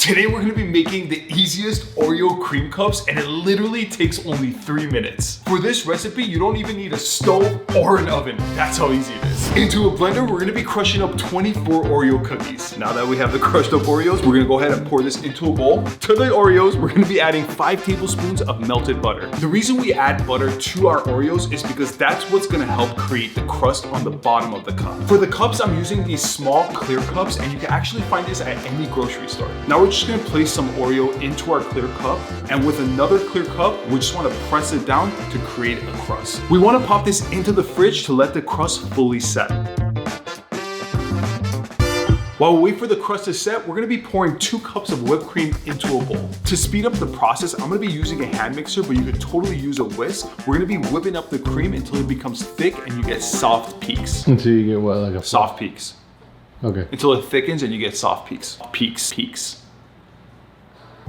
Today we're gonna be making the easiest Oreo cream cups, and it literally takes only 3 minutes. For this recipe, you don't even need a stove or an oven. That's how easy it is. Into a blender, we're gonna be crushing up 24 Oreo cookies. Now that we have the crushed up Oreos, we're gonna go ahead and pour this into a bowl. To the Oreos, we're gonna be adding 5 tablespoons of melted butter. The reason we add butter to our Oreos is because that's what's gonna help create the crust on the bottom of the cup. For the cups, I'm using these small clear cups, and you can actually find this at any grocery store. Now we're just gonna place some Oreo into our clear cup, and with another clear cup, we just wanna press it down to create a crust. We wanna pop this into the fridge to let the crust fully set. While we wait for the crust to set, we're gonna be pouring 2 cups of whipped cream into a bowl. To speed up the process, I'm gonna be using a hand mixer, but you could totally use a whisk. We're gonna be whipping up the cream until it becomes thick and you get soft peaks. Until you get what, like a soft peaks. Okay. Until it thickens and you get soft peaks. Peaks.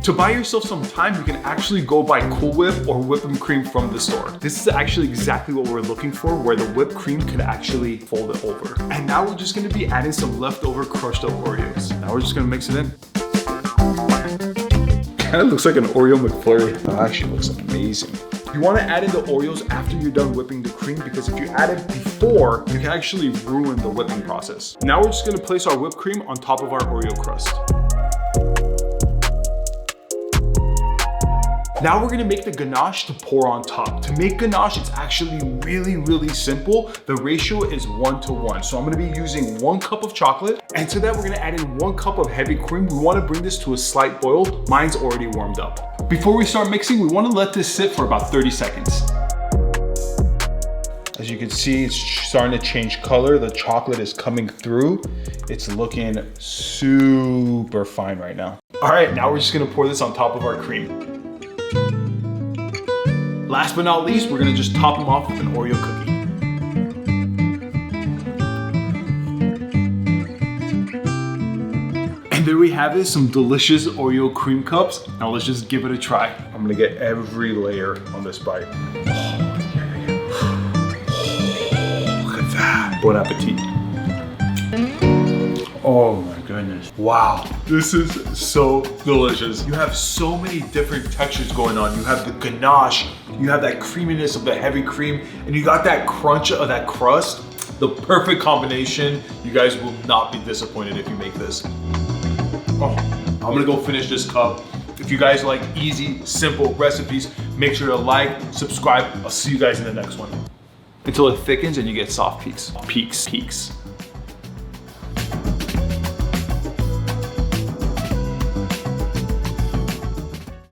To buy yourself some time, you can actually go buy Cool Whip or whipping cream from the store. This is actually exactly what we're looking for, where the whipped cream could actually fold it over. And now we're just gonna be adding some leftover crushed up Oreos. Now we're just gonna mix it in. Kinda looks like an Oreo McFlurry. That actually looks amazing. You wanna add in the Oreos after you're done whipping the cream, because if you add it before, you can actually ruin the whipping process. Now we're just gonna place our whipped cream on top of our Oreo crust. Now we're gonna make the ganache to pour on top. To make ganache, it's actually really simple. The ratio is 1:1. So I'm gonna be using 1 cup of chocolate, and to that we're gonna add in 1 cup of heavy cream. We wanna bring this to a slight boil. Mine's already warmed up. Before we start mixing, we wanna let this sit for about 30 seconds. As you can see, it's starting to change color. The chocolate is coming through. It's looking super fine right now. All right, now we're just gonna pour this on top of our cream. Last but not least, we're gonna just top them off with an Oreo cookie. And there we have it, some delicious Oreo cream cups. Now let's just give it a try. I'm gonna get every layer on this bite. Look at that. Bon appetit. Oh my goodness. Wow, this is so delicious. You have so many different textures going on. You have the ganache, you have that creaminess of the heavy cream, and you got that crunch of that crust. The perfect combination. You guys will not be disappointed if you make this. Oh, I'm gonna go finish this cup. If you guys like easy, simple recipes, make sure to like, subscribe. I'll see you guys in the next one. Until it thickens and you get soft peaks. Peaks.